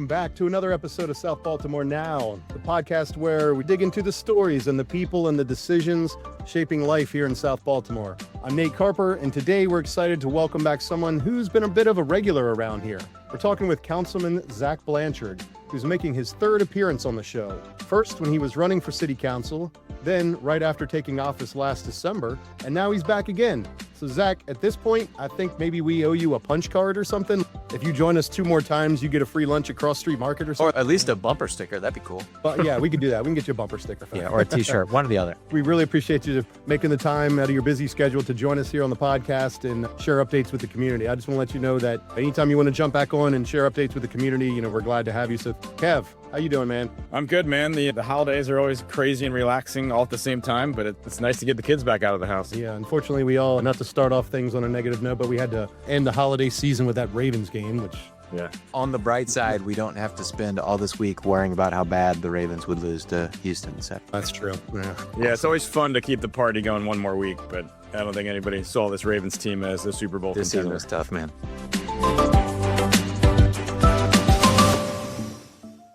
back to another episode of South Baltimore Now, the podcast where we dig into the stories and the people and the decisions shaping life here in South Baltimore. I'm Nate Carper, and today we're excited to welcome back someone who's been a bit of a regular around here. We're talking with Councilman Zac Blanchard, who's making his third appearance on the show. First, when he was running for city council, then right after taking office last December, and now he's back again. So Zac, at this point, I think maybe we owe you a punch card or something. If you join us 2 more times, you get a free lunch at Cross Street Market or something. Or at least a bumper sticker. That'd be cool. But yeah, we could do that. We can get you a bumper sticker. Yeah, or a t-shirt, one or the other. We really appreciate you making the time out of your busy schedule to join us here on the podcast and share updates with the community. I just want to let you know that anytime you want to jump back on and share updates with the community, we're glad to have you. So Kev, how you doing, man? I'm good, man. The holidays are always crazy and relaxing all at the same time, but it's nice to get the kids back out of the house. Yeah, unfortunately, we all, not to start off things on a negative note, but we had to end the holiday season with that Ravens game, which... Yeah. On the bright side, we don't have to spend all this week worrying about how bad the Ravens would lose to Houston. So. That's true. Yeah, it's always fun to keep the party going one more week, but I don't think anybody saw this Ravens team as the Super Bowl This contender. season was tough, man.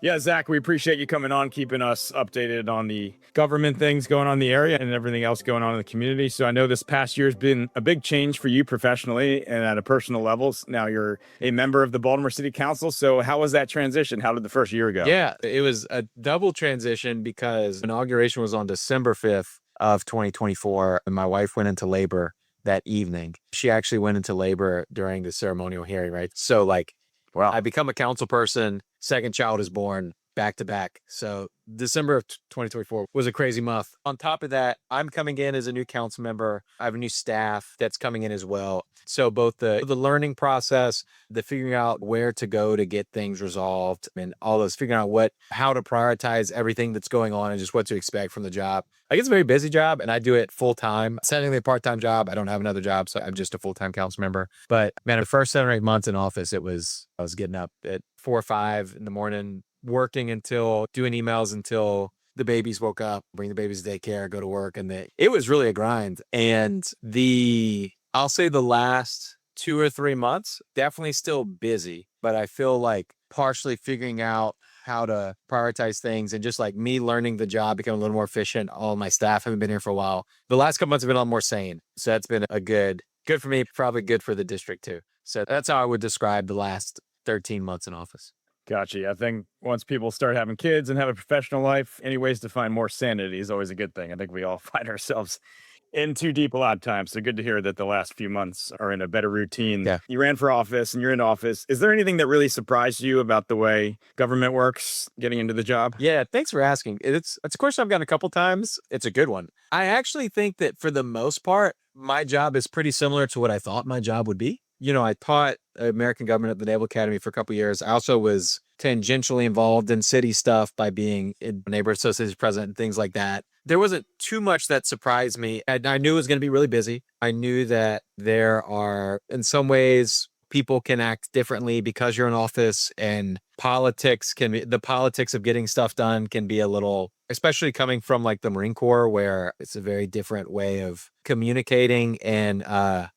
Yeah, Zac, we appreciate you coming on, keeping us updated on the government things going on in the area and everything else going on in the community. So I know this past year has been a big change for you professionally and at a personal level. Now you're a member of the Baltimore City Council. So how was that transition? How did the first year go? Yeah, it was a double transition because inauguration was on December 5th of 2024, and my wife went into labor that evening. She actually went into labor during the ceremonial hearing, right? So Wow. I become a council person, second child is born back to back. So December of 2024 was a crazy month. On top of that, I'm coming in as a new council member. I have a new staff that's coming in as well. So both the learning process, the figuring out where to go to get things resolved, and all those figuring out how to prioritize everything that's going on and just what to expect from the job. It's a very busy job and I do it full time. It's technically a part-time job. I don't have another job, so I'm just a full-time council member. But man, the first 7 or 8 months in office, I was getting up at 4 or 5 in the morning, working doing emails until the babies woke up, bring the babies to daycare, go to work. And it was really a grind. And I'll say the last 2 or 3 months, definitely still busy, but I feel like partially figuring out how to prioritize things and just like me learning the job, becoming a little more efficient. All my staff haven't been here for a while. The last couple months have been a lot more sane. So that's been a good for me, probably good for the district too. So that's how I would describe the last 13 months in office. Gotcha. I think once people start having kids and have a professional life, any ways to find more sanity is always a good thing. I think we all find ourselves in too deep a lot of times. So good to hear that the last few months are in a better routine. Yeah. You ran for office and you're in office. Is there anything that really surprised you about the way government works getting into the job? Yeah, thanks for asking. It's a question I've gotten a couple times. It's a good one. I actually think that for the most part, my job is pretty similar to what I thought my job would be. I taught American government at the Naval Academy for a couple of years. I also was tangentially involved in city stuff by being a neighborhood association president and things like that. There wasn't too much that surprised me. I knew it was going to be really busy. I knew that there are, in some ways, people can act differently because you're in office, and the politics of getting stuff done can be a little, especially coming from like the Marine Corps, where it's a very different way of communicating and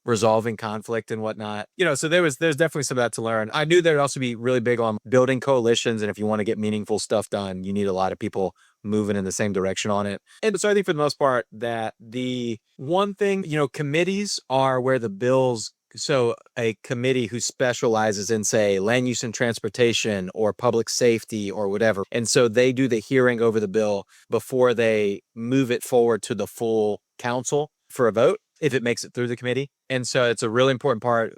resolving conflict and whatnot. So there's definitely some of that to learn. I knew there'd also be really big on building coalitions. And if you want to get meaningful stuff done, you need a lot of people moving in the same direction on it. And so I think for the most part that the one thing, committees are where the bills. So a committee who specializes in, say, land use and transportation or public safety or whatever. And so they do the hearing over the bill before they move it forward to the full council for a vote, if it makes it through the committee. And so it's a really important part,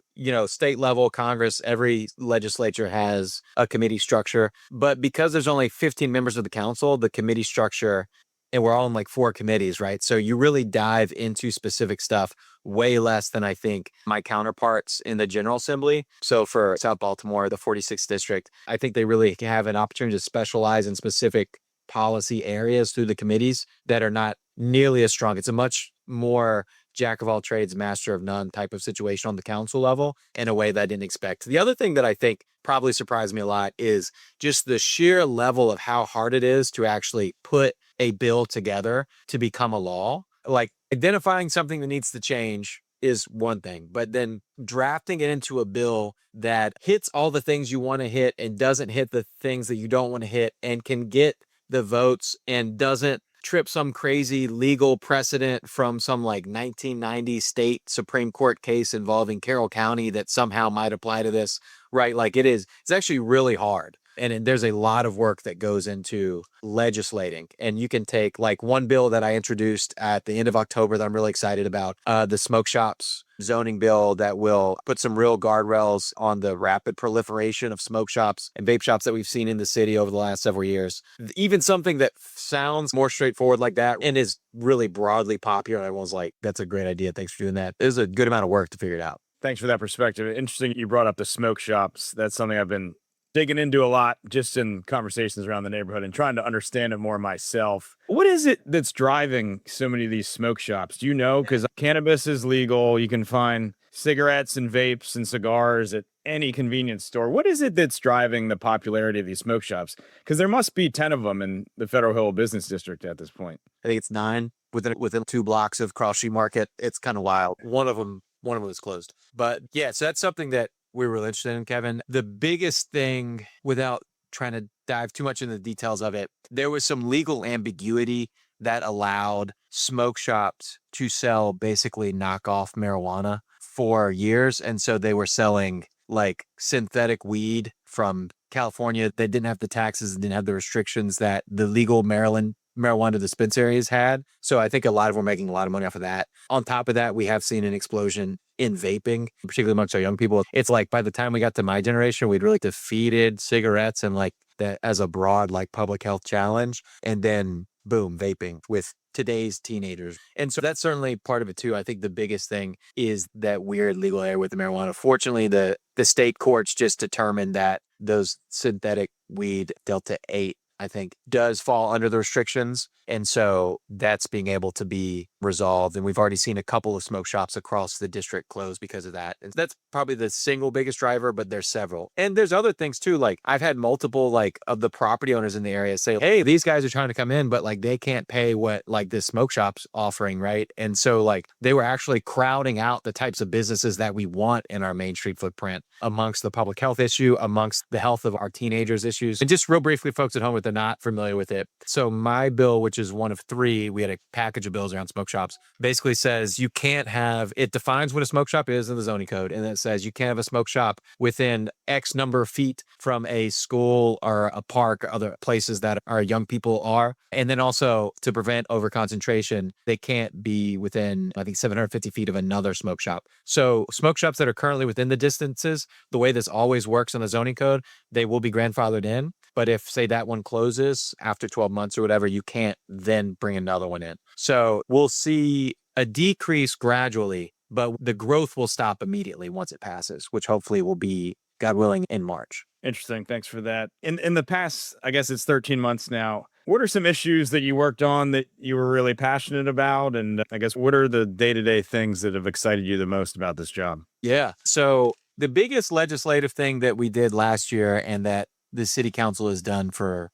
state level, Congress, every legislature has a committee structure. But because there's only 15 members of the council, the committee structure, and we're all in like 4 committees, right? So you really dive into specific stuff way less than I think my counterparts in the General Assembly. So for South Baltimore, the 46th district, I think they really have an opportunity to specialize in specific policy areas through the committees that are not nearly as strong. It's a much more jack of all trades, master of none type of situation on the council level in a way that I didn't expect. The other thing that I think probably surprised me a lot is just the sheer level of how hard it is to actually put a bill together to become a law. Like identifying something that needs to change is one thing, but then drafting it into a bill that hits all the things you want to hit and doesn't hit the things that you don't want to hit and can get the votes and doesn't trip some crazy legal precedent from some like 1990 state Supreme Court case involving Carroll County that somehow might apply to this, right? Like it's actually really hard. And there's a lot of work that goes into legislating. And you can take like one bill that I introduced at the end of October that I'm really excited about, the smoke shops zoning bill that will put some real guardrails on the rapid proliferation of smoke shops and vape shops that we've seen in the city over the last several years. Even something that sounds more straightforward like that and is really broadly popular. Everyone's like, that's a great idea. Thanks for doing that. There's a good amount of work to figure it out. Thanks for that perspective. Interesting you brought up the smoke shops. That's something I've been digging into a lot just in conversations around the neighborhood and trying to understand it more myself. What is it that's driving so many of these smoke shops? Do you know? Because cannabis is legal. You can find cigarettes and vapes and cigars at any convenience store. What is it that's driving the popularity of these smoke shops? Because there must be 10 of them in the Federal Hill Business District at this point. I think it's 9 within 2 blocks of Cross Street Market. It's kind of wild. One of them is closed. But yeah, so that's something that we're really interested in, Kevin. The biggest thing, without trying to dive too much into the details of it, there was some legal ambiguity that allowed smoke shops to sell basically knockoff marijuana for years. And so they were selling like synthetic weed from California. They didn't have the taxes, didn't have the restrictions that the legal Maryland marijuana dispensaries had. So I think a lot of them were making a lot of money off of that. On top of that, we have seen an explosion in vaping, particularly amongst our young people. It's like by the time we got to my generation, we'd really defeated cigarettes and like that as a broad like public health challenge. And then boom, vaping with today's teenagers. And so that's certainly part of it too. I think the biggest thing is that weird legal area with the marijuana. Fortunately, the state courts just determined that those synthetic weed Delta 8, I think, does fall under the restrictions. And so that's being able to be resolved. And we've already seen a couple of smoke shops across the district close because of that. And that's probably the single biggest driver, but there's several. And there's other things too. Like I've had multiple like of the property owners in the area say, hey, these guys are trying to come in, but like they can't pay what like this smoke shop's offering, right? And so like they were actually crowding out the types of businesses that we want in our Main Street footprint amongst the public health issue, amongst the health of our teenagers issues. And just real briefly, folks at home, if they're not familiar with it. So my bill, which is one of 3, we had a package of bills around smoke shops, basically says you can't have, it defines what a smoke shop is in the zoning code. And it says you can't have a smoke shop within X number of feet from a school or a park or other places that our young people are. And then also to prevent overconcentration, they can't be within, I think, 750 feet of another smoke shop. So smoke shops that are currently within the distances, the way this always works in the zoning code, they will be grandfathered in. But if, say, that one closes after 12 months or whatever, you can't then bring another one in. So we'll see a decrease gradually, but the growth will stop immediately once it passes, which hopefully will be, God willing, in March. Interesting. Thanks for that. In the past, I guess it's 13 months now, what are some issues that you worked on that you were really passionate about? And I guess what are the day-to-day things that have excited you the most about this job? Yeah. So the biggest legislative thing that we did last year and that the city council has done for,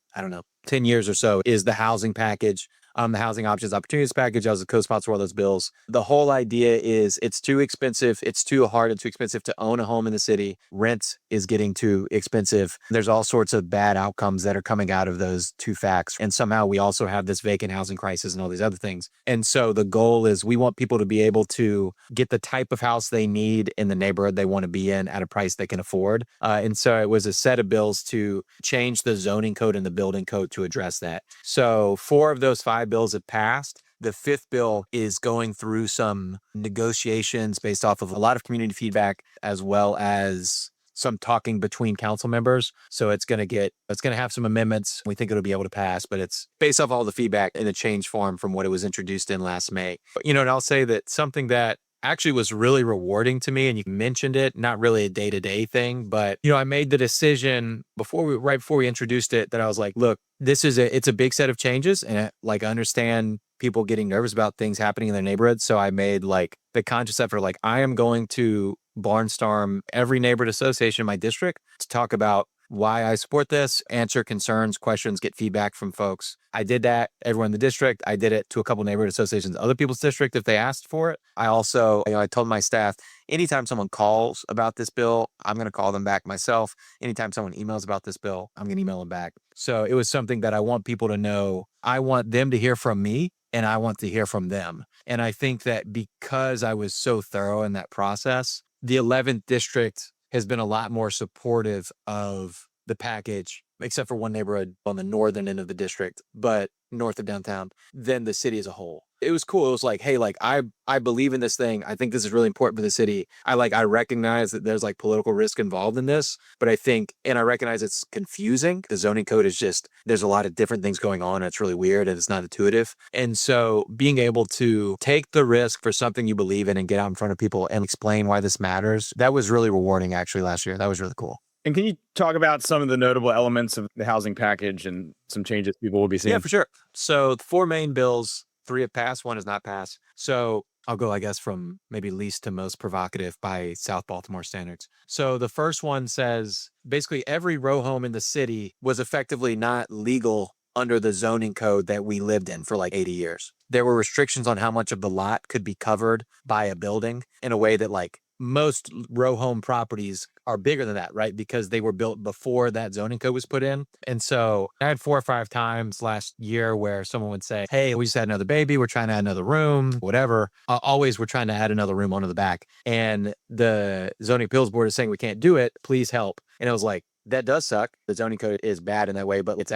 10 years or so is the housing package. The Housing Options Opportunities Package. I was a co-sponsor of all those bills. The whole idea is it's too expensive. It's too hard and too expensive to own a home in the city. Rent is getting too expensive. There's all sorts of bad outcomes that are coming out of those two facts. And somehow we also have this vacant housing crisis and all these other things. And so the goal is we want people to be able to get the type of house they need in the neighborhood they want to be in at a price they can afford. And so it was a set of bills to change the zoning code and the building code to address that. So 4 of those 5 bills have passed. The 5th bill is going through some negotiations based off of a lot of community feedback, as well as some talking between council members. So it's going to have some amendments. We think it'll be able to pass, but it's based off all the feedback in a change form from what it was introduced in last May. But, and I'll say that something that actually was really rewarding to me, and you mentioned it, not really a day-to-day thing, but I made the decision right before we introduced it that I was like, look, it's a big set of changes, and I understand people getting nervous about things happening in their neighborhood. So I made the conscious effort, I am going to barnstorm every neighborhood association in my district to talk about why I support this, answer concerns, questions, get feedback from folks. I did that. Everyone in the district. I did it to a couple neighborhood associations, other people's district if they asked for it. I also, I told my staff, anytime someone calls about this bill, I'm going to call them back myself. Anytime someone emails about this bill, I'm going to email them back. So it was something that I want people to know. I want them to hear from me and I want to hear from them. And I think that because I was so thorough in that process, the 11th district has been a lot more supportive of the package, except for one neighborhood on the northern end of the district, but north of downtown, than the city as a whole. It was cool. It was like, hey, like I believe in this thing. I think this is really important for the city. I recognize that there's like political risk involved in this, but I think, and I recognize it's confusing. The zoning code is just, there's a lot of different things going on. And it's really weird and it's not intuitive. And so being able to take the risk for something you believe in and get out in front of people and explain why this matters, that was really rewarding actually last year. That was really cool. And can you talk about some of the notable elements of the housing package and some changes people will be seeing? Yeah, for sure. So the 4 main bills, 3 have passed, 1 has not passed. So I'll go, I guess, from maybe least to most provocative by South Baltimore standards. So the first one says basically every row home in the city was effectively not legal under the zoning code that we lived in for like 80 years. There were restrictions on how much of the lot could be covered by a building in a way that like most row home properties are bigger than that, right? Because they were built before that zoning code was put in. And so I had 4 or 5 times last year where someone would say, hey, we just had another baby. We're trying to add another room, whatever. Always we're trying to add another room onto the back. And the zoning appeals board is saying we can't do it. Please help. And it was like, that does suck. The zoning code is bad in that way, but it's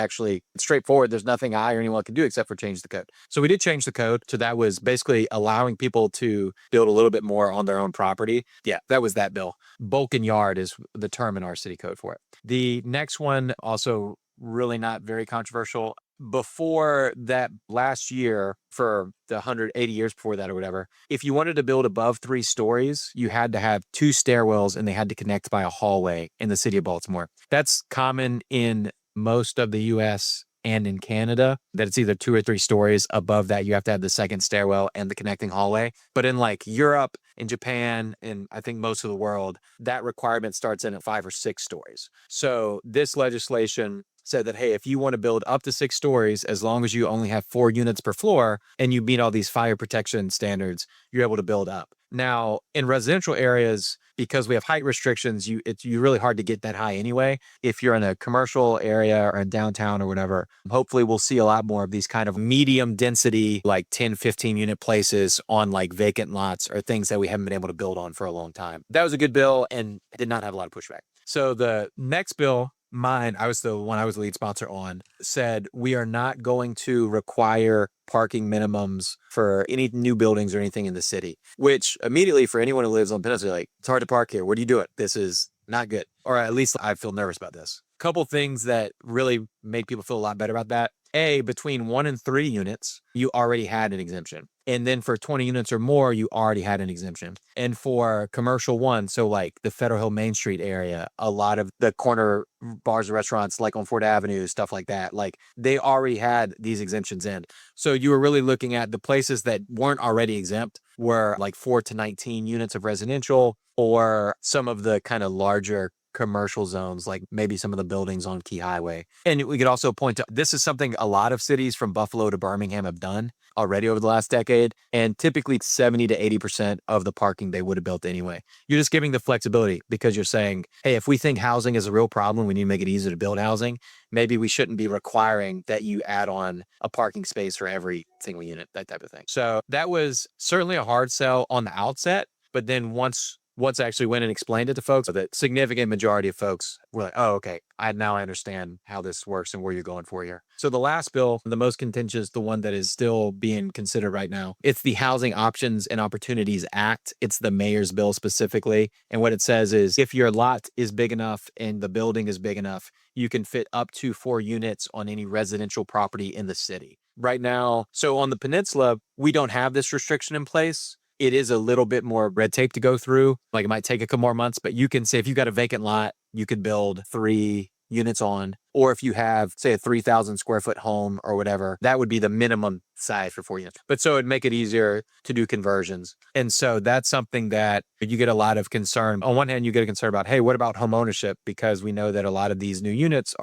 straightforward. There's nothing I or anyone can do except for change the code. So we did change the code. So that was basically allowing people to build a little bit more on their own property. Yeah, that was that bill. Bulk and yard is the term in our city code for it. The next one, also really not very controversial. Before that last year, for the 180 years before that or whatever, if you wanted to build above 3 stories, you had to have 2 stairwells and they had to connect by a hallway in the city of Baltimore. That's common in most of the US and in Canada, that it's either 2 or 3 stories. Above that, you have to have the second stairwell and the connecting hallway. But in like Europe, in Japan, and I think most of the world, that requirement starts in at 5 or 6 stories. So this legislation said that, hey, if you want to build up to 6 stories, as long as you only have 4 units per floor and you meet all these fire protection standards, you're able to build up. Now, in residential areas, because we have height restrictions, it's really hard to get that high anyway. If you're in a commercial area or in downtown or whatever, hopefully we'll see a lot more of these kind of medium density, like 10, 15 unit places on like vacant lots or things that we haven't been able to build on for a long time. That was a good bill and did not have a lot of pushback. So the next bill, mine, I was the lead sponsor on, said we are not going to require parking minimums for any new buildings or anything in the city, which immediately for anyone who lives on Peninsula, like, it's hard to park here. What do you do it? This is not good. Or at least I feel nervous about this. Couple things that really made people feel a lot better about that. A, between 1 and 3 units, you already had an exemption. And then for 20 units or more, you already had an exemption. And for commercial 1, so like the Federal Hill Main Street area, a lot of the corner bars and restaurants like on Ford Avenue, stuff like that, like they already had these exemptions in. So you were really looking at the places that weren't already exempt were like 4 to 19 units of residential, or some of the kind of larger commercial zones, like maybe some of the buildings on Key Highway. And we could also point to, this is something a lot of cities from Buffalo to Birmingham have done already over the last decade. And typically 70 to 80% of the parking they would have built anyway. You're just giving the flexibility because you're saying, hey, if we think housing is a real problem, we need to make it easier to build housing. Maybe we shouldn't be requiring that you add on a parking space for every single unit, that type of thing. So that was certainly a hard sell on the outset. But then once I actually went and explained it to folks, the significant majority of folks were like, oh, okay, now I understand how this works and where you're going for here. So the last bill, the most contentious, the one that is still being considered right now, it's the Housing Options and Opportunities Act. It's the mayor's bill specifically. And what it says is if your lot is big enough and the building is big enough, you can fit up to 4 units on any residential property in the city. Right now, so on the peninsula, we don't have this restriction in place. It is a little bit more red tape to go through. Like it might take a couple more months, but you can say if you've got a vacant lot, you could build 3 units on, or if you have, say, a 3,000 square foot home or whatever, that would be the minimum size for 4 units. But so it'd make it easier to do conversions. And so that's something that you get a lot of concern. On one hand, you get a concern about, hey, what about home ownership? Because we know that a lot of these new units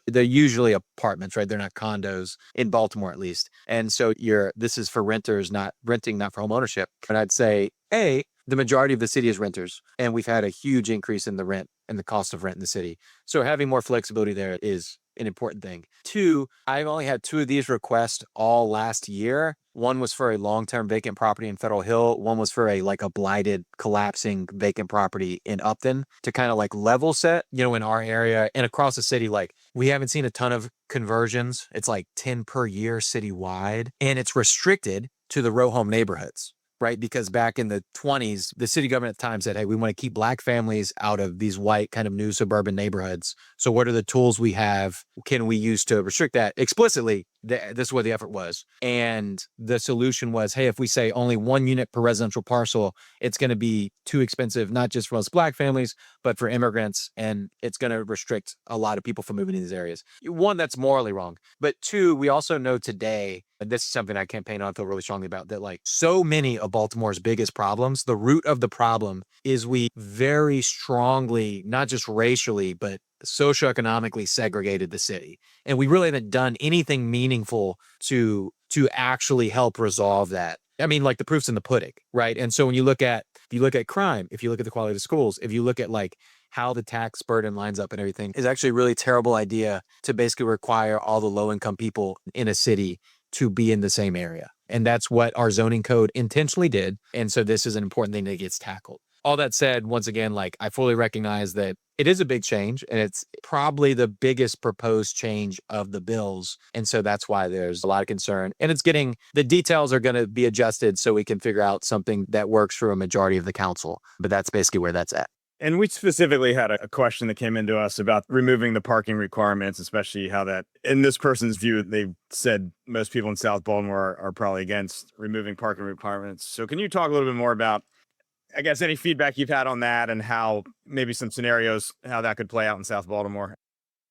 they're usually apartments, right? They're not condos in Baltimore, at least. And so this is for renters, not renting, not for home ownership. And I'd say, the majority of the city is renters, and we've had a huge increase in the rent and the cost of rent in the city. So having more flexibility there is an important thing. 2, I've only had 2 of these requests all last year. One was for a long-term vacant property in Federal Hill. One was for a blighted, collapsing vacant property in Upton to kind of level set, in our area and across the city. We haven't seen a ton of conversions. It's 10 per year citywide, and it's restricted to the row home neighborhoods. Right? Because back in the 20s, the city government at the time said, hey, we want to keep Black families out of these white kind of new suburban neighborhoods. So what are the tools we have? Can we use to restrict that explicitly? This is what the effort was. And the solution was, hey, if we say only 1 unit per residential parcel, it's going to be too expensive, not just for us Black families, but for immigrants. And it's going to restrict a lot of people from moving to these areas. 1, that's morally wrong. But 2, we also know today, and this is something I campaign on, feel really strongly about, that so many of Baltimore's biggest problems, the root of the problem is we very strongly, not just racially, but socioeconomically segregated the city. And we really haven't done anything meaningful to actually help resolve that. I mean, the proof's in the pudding, right? And so when you look at crime, if you look at the quality of the schools, if you look at how the tax burden lines up and everything, is actually a really terrible idea to basically require all the low-income people in a city to be in the same area. And that's what our zoning code intentionally did. And so this is an important thing that gets tackled. All that said, once again, I fully recognize that it is a big change, and it's probably the biggest proposed change of the bills. And so that's why there's a lot of concern. And the details are going to be adjusted so we can figure out something that works for a majority of the council. But that's basically where that's at. And we specifically had a question that came into us about removing the parking requirements, especially how that, in this person's view, they said most people in South Baltimore are probably against removing parking requirements. So can you talk a little bit more about, I guess, any feedback you've had on that and how maybe some scenarios, how that could play out in South Baltimore?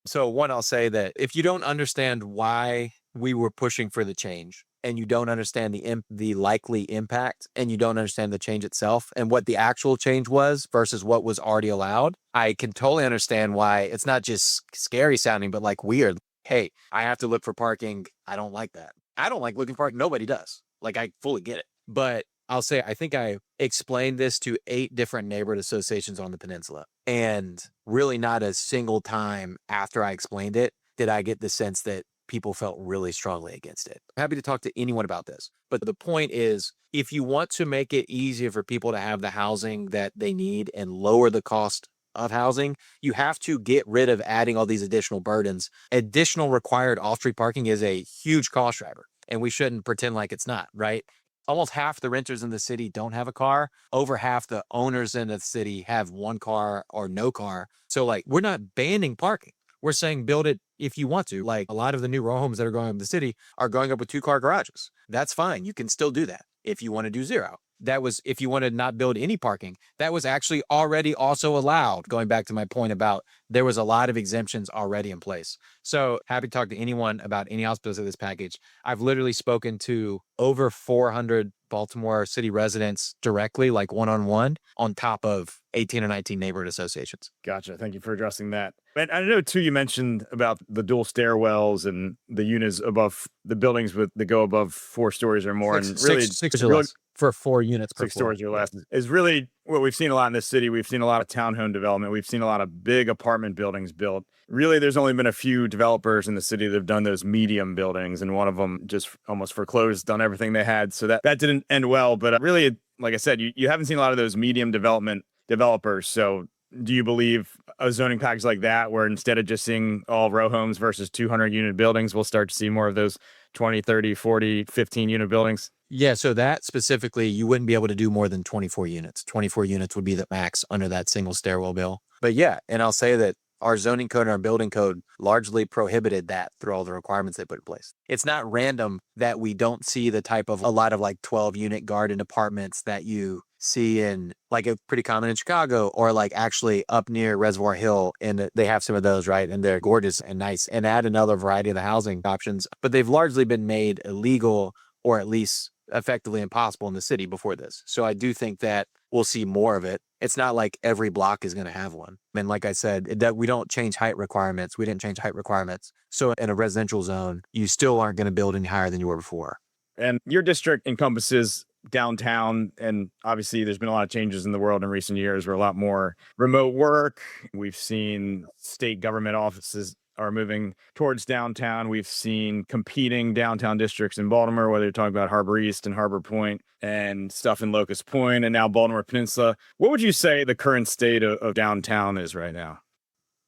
So 1, I'll say that if you don't understand why we were pushing for the change, and you don't understand the likely impact, and you don't understand the change itself and what the actual change was versus what was already allowed, I can totally understand why it's not just scary sounding, but weird. Hey, I have to look for parking. I don't like that. I don't like looking for parking. Nobody does. I fully get it. But I'll say, I think I explained this to 8 different neighborhood associations on the peninsula. And really not a single time after I explained it did I get the sense that people felt really strongly against it. I'm happy to talk to anyone about this. But the point is, if you want to make it easier for people to have the housing that they need and lower the cost of housing, you have to get rid of adding all these additional burdens. Additional required off-street parking is a huge cost driver, and we shouldn't pretend like it's not, right? Almost half the renters in the city don't have a car. Over half the owners in the city have 1 car or no car. So we're not banning parking. We're saying build it if you want to. A lot of the new row homes that are going up in the city are going up with 2-car garages. That's fine. You can still do that if you want to do 0. That was if you want to not build any parking. That was actually already also allowed. Going back to my point about there was a lot of exemptions already in place. So happy to talk to anyone about any aspects of this package. I've literally spoken to over 400 Baltimore city residents directly, one-on-one, on top of 18 or 19 neighborhood associations. Gotcha. Thank you for addressing that. And I know, too, you mentioned about the dual stairwells and the units above the buildings that go above 4 stories or more. Six It's or really, less for 4 units per 6 floor. stories or less is really what we've seen a lot in this city. We've seen a lot of townhome development. We've seen a lot of big apartment buildings built. Really, there's only been a few developers in the city that have done those medium buildings, and one of them just almost foreclosed, done everything they had. So that didn't end well. But really, like I said, you haven't seen a lot of those medium development developers. So do you believe a zoning package like that, where instead of just seeing all row homes versus 200 unit buildings, we'll start to see more of those 20, 30, 40, 15 unit buildings? Yeah, so that specifically, you wouldn't be able to do more than 24 units. 24 units would be the max under that single stairwell bill. But yeah, and I'll say that our zoning code and our building code largely prohibited that through all the requirements they put in place. It's not random that we don't see the type of a lot of 12 unit garden apartments that you see in like a pretty common in Chicago, or like actually up near Reservoir Hill. And they have some of those, right? And they're gorgeous and nice, and add another variety of the housing options. But they've largely been made illegal, or at least effectively impossible in the city before this. So I do think that we'll see more of it. It's not like every block is going to have one. And like I said, we don't change height requirements. We didn't change height requirements. So in a residential zone, you still aren't going to build any higher than you were before. And your district encompasses downtown, and obviously there's been a lot of changes in the world in recent years where a lot more remote work. We've seen state government offices are moving towards downtown. We've seen competing downtown districts in Baltimore, whether you're talking about Harbor East and Harbor Point and stuff in Locust Point and now Baltimore Peninsula. What would you say the current state of downtown is right now?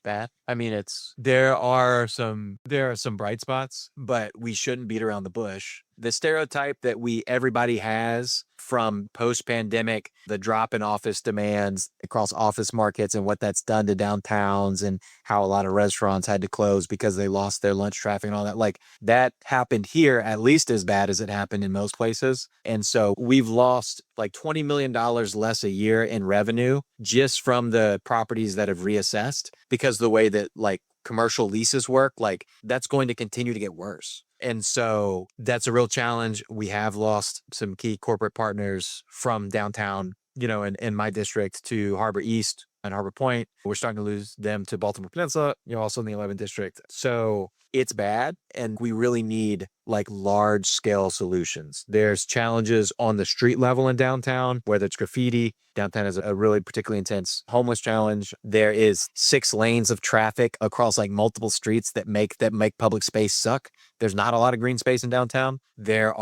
Bad. I mean, there are some bright spots, but we shouldn't beat around the bush. The stereotype that everybody has from post-pandemic, the drop in office demands across office markets and what that's done to downtowns, and how a lot of restaurants had to close because they lost their lunch traffic and all that. Like, that happened here at least as bad as it happened in most places. And so we've lost like $20 million less a year in revenue just from the properties that have reassessed, because the way that like commercial leases work, like that's going to continue to get worse. And so that's a real challenge. We have lost some key corporate partners from downtown, in my district, to Harbor East and Harbor Point. We're starting to lose them to Baltimore Peninsula, also in the 11th district. So it's bad, and we really need like large scale solutions. There's challenges on the street level in downtown, whether it's graffiti. Downtown is a really particularly intense homeless challenge. There is 6 lanes of traffic across like multiple streets that make public space suck. There's not a lot of green space in downtown. There's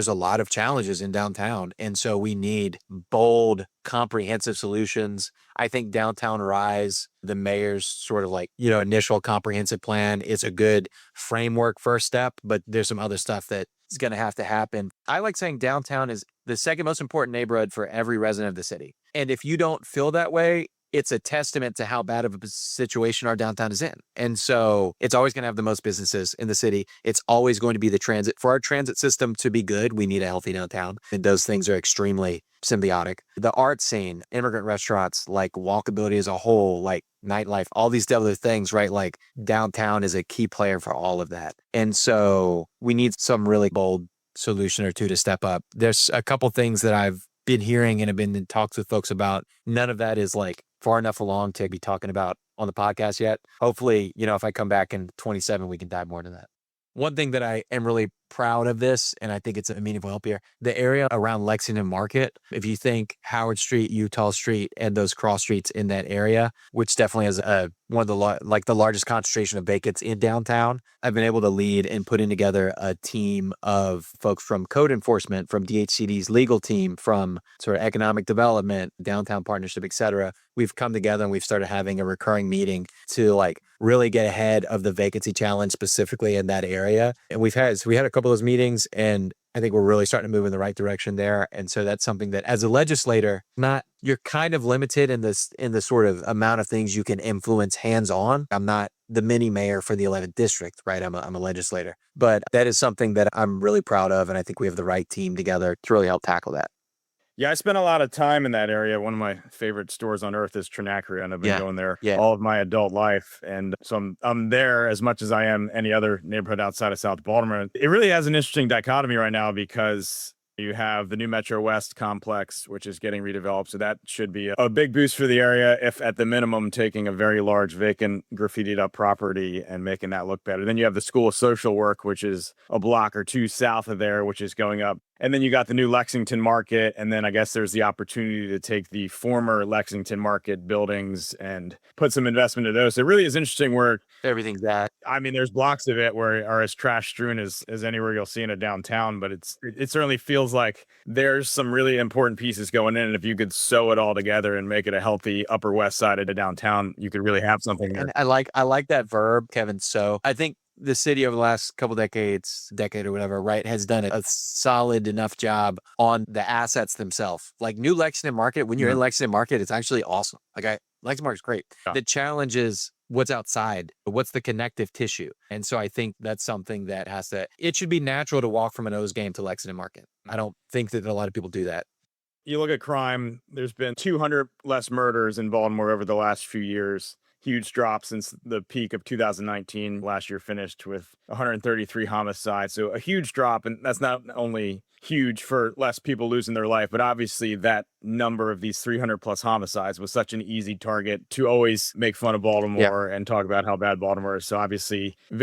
a lot of challenges in downtown. And so we need bold, comprehensive solutions. I think Downtown Rise, the mayor's sort of like, initial comprehensive plan, is a good framework first step, but there's some other stuff that is going to have to happen. I like saying downtown is the second most important neighborhood for every resident of the city. And if you don't feel that way, it's a testament to how bad of a situation our downtown is in. And so it's always going to have the most businesses in the city. It's always going to be the transit. For our transit system to be good, we need a healthy downtown. And those things are extremely symbiotic. The art scene, immigrant restaurants, like walkability as a whole, like nightlife, all these other things, right? Like downtown is a key player for all of that. And so we need some really bold solution or two to step up. There's a couple things that I've been hearing and have been in talks with folks about. None of that is like far enough along to be talking about on the podcast yet. Hopefully, if I come back in 27, we can dive more into that. One thing that I am really proud of this, and I think it's a meaningful help here, the area around Lexington Market. If you think Howard Street, Utah Street, and those cross streets in that area, which definitely has one of the largest concentration of vacates in downtown, I've been able to lead in putting together a team of folks from code enforcement, from DHCD's legal team, from sort of economic development, downtown partnership, et cetera. We've come together and we've started having a recurring meeting to like really get ahead of the vacancy challenge specifically in that area. And we had a couple of those meetings, and I think we're really starting to move in the right direction there. And so that's something that as a legislator, you're kind of limited in the sort of amount of things you can influence hands-on. I'm not the mini mayor for the 11th district, right? I'm a legislator, but that is something that I'm really proud of. And I think we have the right team together to really help tackle that. Yeah, I spent a lot of time in that area. One of my favorite stores on earth is Trinacria, and I've been going there all of my adult life. And so I'm there as much as I am any other neighborhood outside of South Baltimore. It really has an interesting dichotomy right now, because you have the new Metro West complex, which is getting redeveloped. So that should be a big boost for the area, if at the minimum taking a very large vacant graffitied up property and making that look better. Then you have the School of Social Work, which is a block or two south of there, which is going up. And then you got the new Lexington Market. And then I guess there's the opportunity to take the former Lexington Market buildings and put some investment into those. So it really is interesting where everything's at. I mean, there's blocks of it where are as trash strewn as anywhere you'll see in a downtown, but it certainly feels like there's some really important pieces going in. And if you could sew it all together and make it a healthy Upper West Side of the downtown, you could really have something there. And I like that verb, Kevin. So I think the city over the last couple decade or whatever, right, has done a solid enough job on the assets themselves. Like new Lexington Market, when you're in Lexington Market, it's actually awesome. Lexington Market's great. Yeah. The challenge is what's outside, what's the connective tissue. And so I think that's something that it should be natural to walk from an O's game to Lexington Market. I don't think that a lot of people do that. You look at crime, there's been 200 less murders in Baltimore over the last few years. Huge drop since the peak of 2019. Last year finished with 133 homicides. So a huge drop. And that's not only huge for less people losing their life, but obviously that number of these 300 plus homicides was such an easy target to always make fun of Baltimore and talk about how bad Baltimore is. So obviously a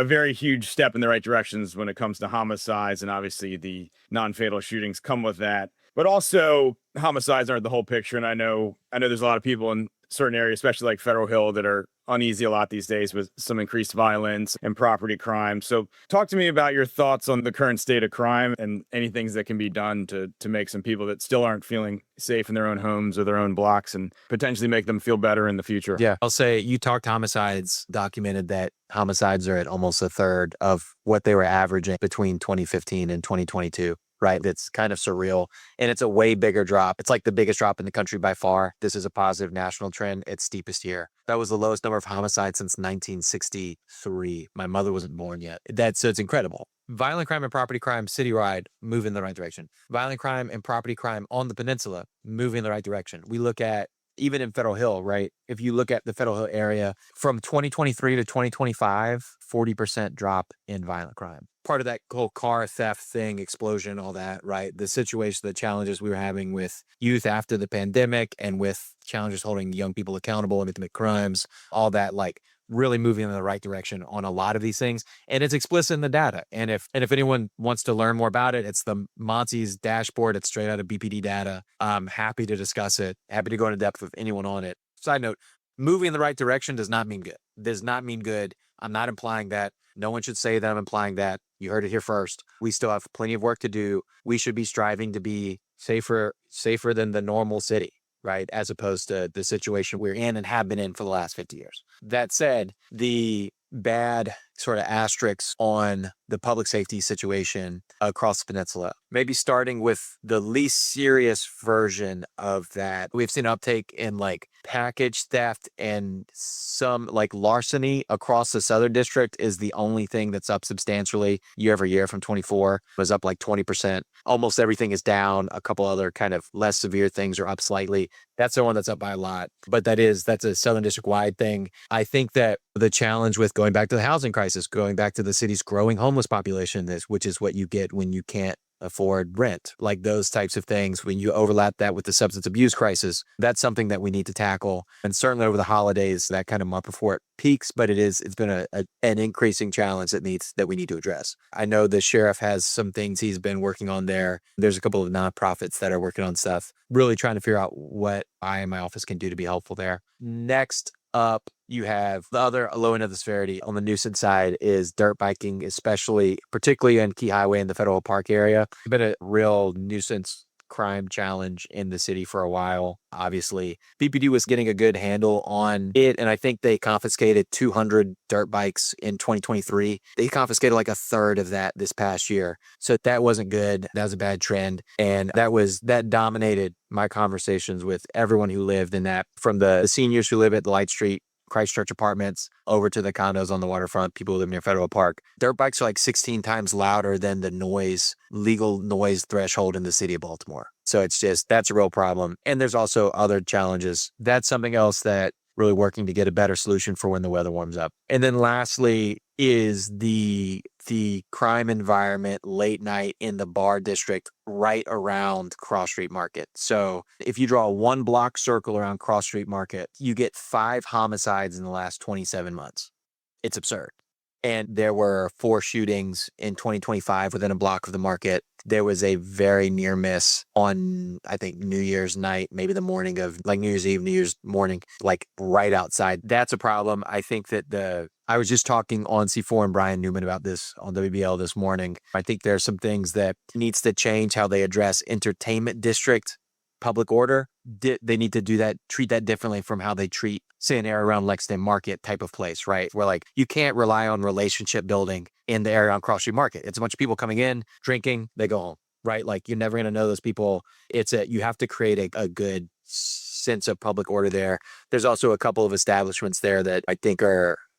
very huge step in the right directions when it comes to homicides. And obviously the non-fatal shootings come with that. But also homicides aren't the whole picture. And I know there's a lot of people in certain areas, especially like Federal Hill, that are uneasy a lot these days with some increased violence and property crime. So talk to me about your thoughts on the current state of crime and any things that can be done to make some people that still aren't feeling safe in their own homes or their own blocks and potentially make them feel better in the future. Yeah. I'll say you talked homicides, documented that homicides are at almost a third of what they were averaging between 2015 and 2022. Right. That's kind of surreal. And it's a way bigger drop. It's like the biggest drop in the country by far. This is a positive national trend. It's steepest here. That was the lowest number of homicides since 1963. My mother wasn't born yet. So it's incredible. Violent crime and property crime citywide move in the right direction. Violent crime and property crime on the peninsula move in the right direction. We look at even in Federal Hill, right? If you look at the Federal Hill area from 2023 to 2025, 40% drop in violent crime. Part of that whole car theft thing, explosion, all that, right? The situation, the challenges we were having with youth after the pandemic and with challenges holding young people accountable and commit crimes, all that, like really moving in the right direction on a lot of these things. And it's explicit in the data. And if anyone wants to learn more about it, it's the MONSE's dashboard. It's straight out of BPD data. I'm happy to discuss it. Happy to go into depth with anyone on it. Side note, moving in the right direction does not mean good. Does not mean good. I'm not implying that. No one should say that I'm implying that. You heard it here first. We still have plenty of work to do. We should be striving to be safer than the normal city, right? As opposed to the situation we're in and have been in for the last 50 years. That said, the bad sort of asterisks on the public safety situation across the peninsula, maybe starting with the least serious version of that. We've seen uptake in like package theft and some like larceny across the Southern District is the only thing that's up substantially year over year from 24 was up like 20%. Almost everything is down. A couple other kind of less severe things are up slightly. That's the one that's up by a lot, but that's a Southern District wide thing. I think that the challenge with going back to the housing crisis, going back to the city's growing homeless population, which is what you get when you can't afford rent, like those types of things, when you overlap that with the substance abuse crisis, that's something that we need to tackle. And certainly over the holidays, that kind of month before it peaks, but it's been an increasing challenge that we need to address. I know the sheriff has some things he's been working on there. There's a couple of nonprofits that are working on stuff, really trying to figure out what I and my office can do to be helpful there. Next up, you have the other low end of the severity on the nuisance side is dirt biking, particularly in Key Highway in the Federal Park area. It's been a real nuisance crime challenge in the city for a while. Obviously, BPD was getting a good handle on it, and I think they confiscated 200 dirt bikes in 2023. They confiscated like a third of that this past year. So that wasn't good. That was a bad trend. And that dominated my conversations with everyone who lived in that, from the seniors who live at the Light Street Christchurch apartments over to the condos on the waterfront, people who live near Federal Park. Dirt bikes are like 16 times louder than the legal noise threshold in the city of Baltimore. So that's a real problem. And there's also other challenges. That's something else that really working to get a better solution for when the weather warms up. And then lastly is the crime environment late night in the bar district right around Cross Street Market. So if you draw a 1 block circle around Cross Street Market, you get 5 homicides in the last 27 months. It's absurd. And there were 4 shootings in 2025 within a block of the market. There was a very near miss on, I think, New Year's night, maybe the morning of like New Year's Eve, New Year's morning, like right outside. That's a problem. I think that I was just talking on C4 and Brian Newman about this on WBL this morning. I think there are some things that needs to change how they address entertainment district public order. They need to do that, treat that differently from how they treat, say, an area around Lexington Market type of place, right? Where like you can't rely on relationship building in the area on Cross Street Market. It's a bunch of people coming in, drinking, they go home, right? Like you're never going to know those people. You have to create a good sense of public order there. There's also a couple of establishments there that I think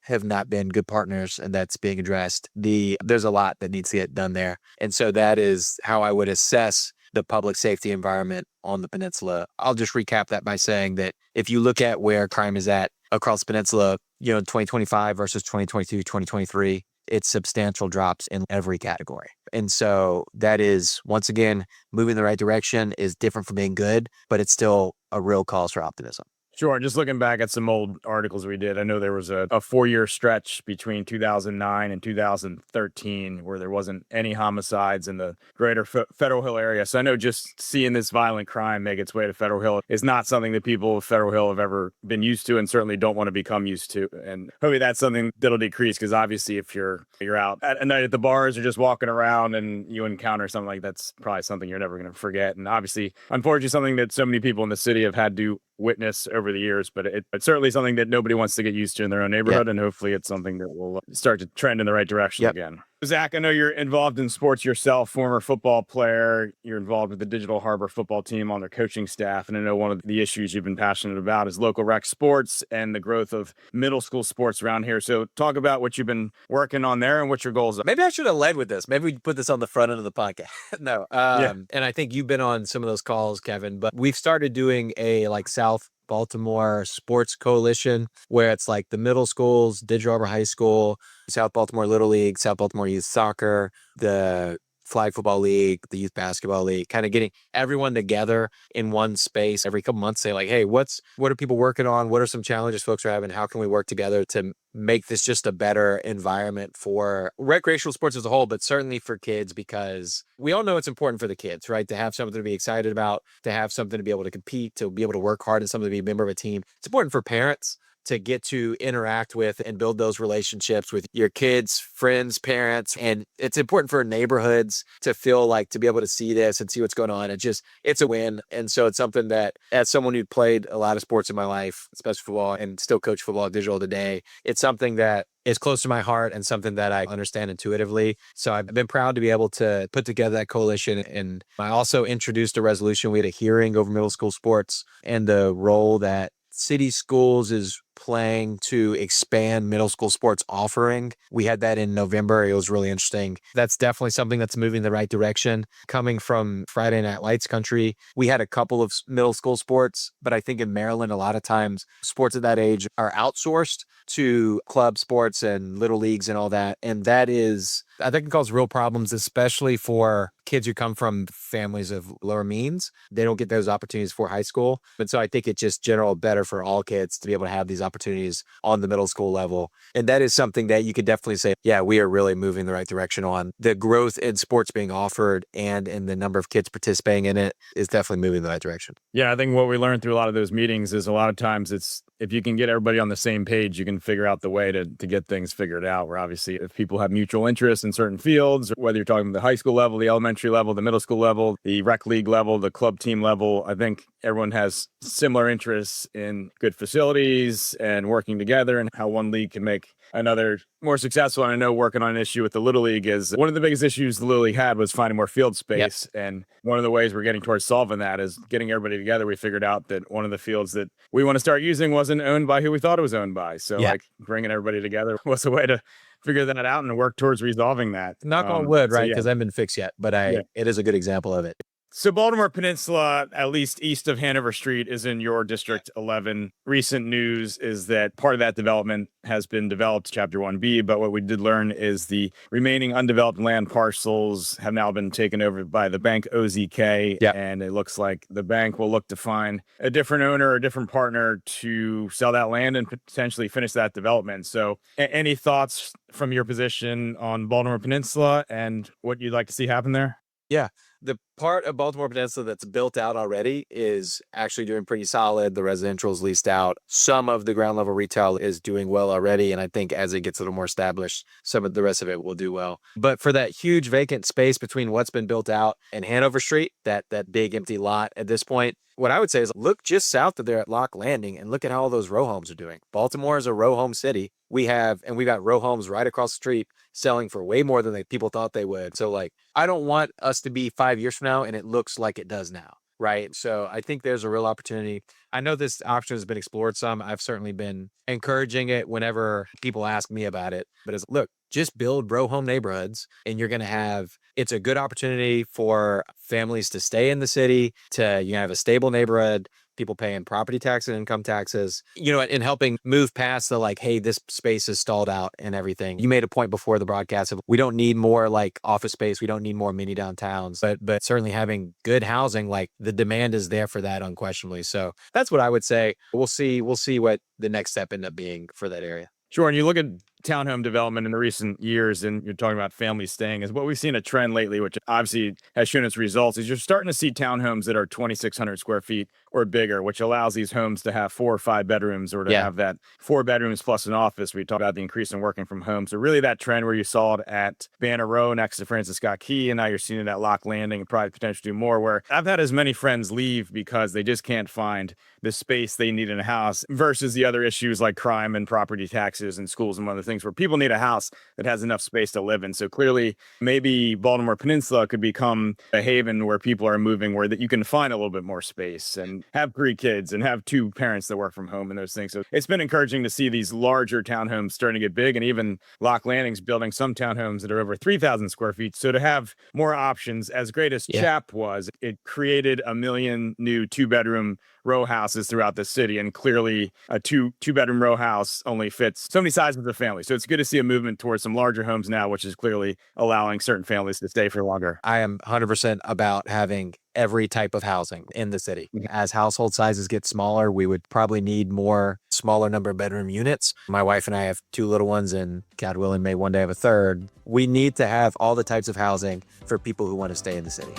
have not been good partners, and that's being addressed. There's a lot that needs to get done there. And so that is how I would assess the public safety environment on the peninsula. I'll just recap that by saying that if you look at where crime is at across the peninsula, 2025 versus 2022, 2023, it's substantial drops in every category. And so that is, once again, moving in the right direction is different from being good, but it's still a real cause for optimism. Sure. Just looking back at some old articles we did, I know there was a 4-year stretch between 2009 and 2013 where there wasn't any homicides in the greater Federal Hill area. So I know just seeing this violent crime make its way to Federal Hill is not something that people of Federal Hill have ever been used to and certainly don't want to become used to. And hopefully that's something that'll decrease, because obviously if you're out at a night at the bars or just walking around and you encounter something like that's probably something you're never going to forget. And obviously, unfortunately, something that so many people in the city have had to witness over the years, but it's certainly something that nobody wants to get used to in their own neighborhood. And hopefully it's something that will start to trend in the right direction again. Zac, I know you're involved in sports yourself, former football player. You're involved with the Digital Harbor football team on their coaching staff. And I know one of the issues you've been passionate about is local rec sports and the growth of middle school sports around here. So talk about what you've been working on there and what your goals are. Maybe I should have led with this. Maybe we put this on the front end of the podcast. No. And I think you've been on some of those calls, Kevin, but we've started doing a South Baltimore Sports Coalition, where it's like the middle schools, Digital Harbor High School, South Baltimore Little League, South Baltimore Youth Soccer, the Flag Football League, the Youth Basketball League, kind of getting everyone together in one space every couple months, say like, hey, what are people working on? What are some challenges folks are having? How can we work together to make this just a better environment for recreational sports as a whole, but certainly for kids, because we all know it's important for the kids, right? To have something to be excited about, to have something to be able to compete, to be able to work hard and something to be a member of a team. It's important for parents to get to interact with and build those relationships with your kids, friends, parents. And it's important for neighborhoods to feel like, to be able to see this and see what's going on. It's a win. And so it's something that, as someone who played a lot of sports in my life, especially football, and still coach football at Digital today, it's something that is close to my heart and something that I understand intuitively. So I've been proud to be able to put together that coalition. And I also introduced a resolution. We had a hearing over middle school sports and the role that city schools is playing to expand middle school sports offering. We had that in November. It was really interesting. That's definitely something that's moving in the right direction. Coming from Friday Night Lights country, we had a couple of middle school sports, but I think in Maryland, a lot of times sports at that age are outsourced to club sports and little leagues and all that. And that is, I think, it causes real problems, especially for kids who come from families of lower means. They don't get those opportunities for high school. And so I think it's just general better for all kids to be able to have these opportunities on the middle school level. And that is something that you could definitely say, yeah, we are really moving in the right direction on. The growth in sports being offered and in the number of kids participating in it is definitely moving in the right direction. Yeah, I think what we learned through a lot of those meetings is a lot of times it's, if you can get everybody on the same page, you can figure out the way to get things figured out. Where obviously if people have mutual interest in certain fields, whether you're talking the high school level, the elementary level, the middle school level, the rec league level, the club team level, I think everyone has similar interests in good facilities and working together and how one league can make another more successful. And I know working on an issue with the Little League is one of the biggest issues the Little League had was finding more field space. Yep. And one of the ways we're getting towards solving that is getting everybody together. We figured out that one of the fields that we want to start using wasn't owned by who we thought it was owned by. So bringing everybody together was a way to figure that out and work towards resolving that. Knock on wood, right? Because I haven't been fixed yet, but it is a good example of it. So Baltimore Peninsula, at least east of Hanover Street, is in your District 11. Recent news is that part of that development has been developed, Chapter 1B, but what we did learn is the remaining undeveloped land parcels have now been taken over by the bank OZK, and it looks like the bank will look to find a different owner or a different partner to sell that land and potentially finish that development. So any thoughts from your position on Baltimore Peninsula and what you'd like to see happen there? Yeah. The part of Baltimore Peninsula that's built out already is actually doing pretty solid. The residential is leased out. Some of the ground level retail is doing well already. And I think as it gets a little more established, some of the rest of it will do well. But for that huge vacant space between what's been built out and Hanover Street, that big empty lot at this point, what I would say is look just south of there at Lock Landing and look at how all those row homes are doing. Baltimore is a row home city. We've got row homes right across the street selling for way more than people thought they would. So I don't want us to be 5 years from now and it looks like it does now. right? So I think there's a real opportunity. I know this option has been explored some. I've certainly been encouraging it whenever people ask me about it. But it's look, just build row home neighborhoods and you're going to have, it's a good opportunity for families to stay in the city, you have a stable neighborhood, people paying property taxes and income taxes, and helping move past the like, hey, this space is stalled out and everything. You made a point before the broadcast of we don't need more like office space. We don't need more mini downtowns, but certainly having good housing, like the demand is there for that unquestionably. So that's what I would say. We'll see what the next step end up being for that area. Sure. And you look at townhome development in the recent years, and you're talking about families staying, is what we've seen a trend lately, which obviously has shown its results, is you're starting to see townhomes that are 2,600 square feet or bigger, which allows these homes to have 4 or 5 bedrooms or to have that 4 bedrooms plus an office. We talked about the increase in working from home. So really that trend where you saw it at Banner Row next to Francis Scott Key, and now you're seeing it at Lock Landing and probably potentially do more, where I've had as many friends leave because they just can't find the space they need in a house versus the other issues like crime and property taxes and schools and other things where people need a house that has enough space to live in. So clearly maybe Baltimore Peninsula could become a haven where people are moving, where that you can find a little bit more space and have 3 kids and have 2 parents that work from home and those things. So it's been encouraging to see these larger townhomes starting to get big, and even Lock Landing's building some townhomes that are over 3,000 square feet. So to have more options, as great as CHAP was, it created a million new 2-bedroom row houses throughout the city, and clearly a two-bedroom row house only fits so many sizes of the family. So it's good to see a movement towards some larger homes now, which is clearly allowing certain families to stay for longer. I am 100% about having every type of housing in the city. As household sizes get smaller, we would probably need more smaller number of bedroom units. My wife and I have 2 little ones, and God willing, may one day have a third. We need to have all the types of housing for people who want to stay in the city.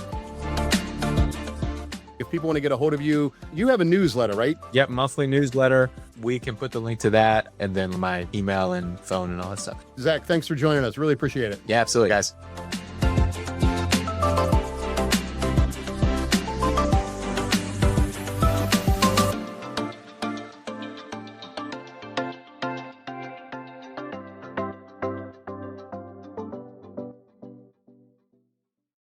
If people want to get a hold of you, you have a newsletter, right? Yep, monthly newsletter. We can put the link to that, and then my email and phone and all that stuff. Zac, thanks for joining us. Really appreciate it. Yeah, absolutely, guys.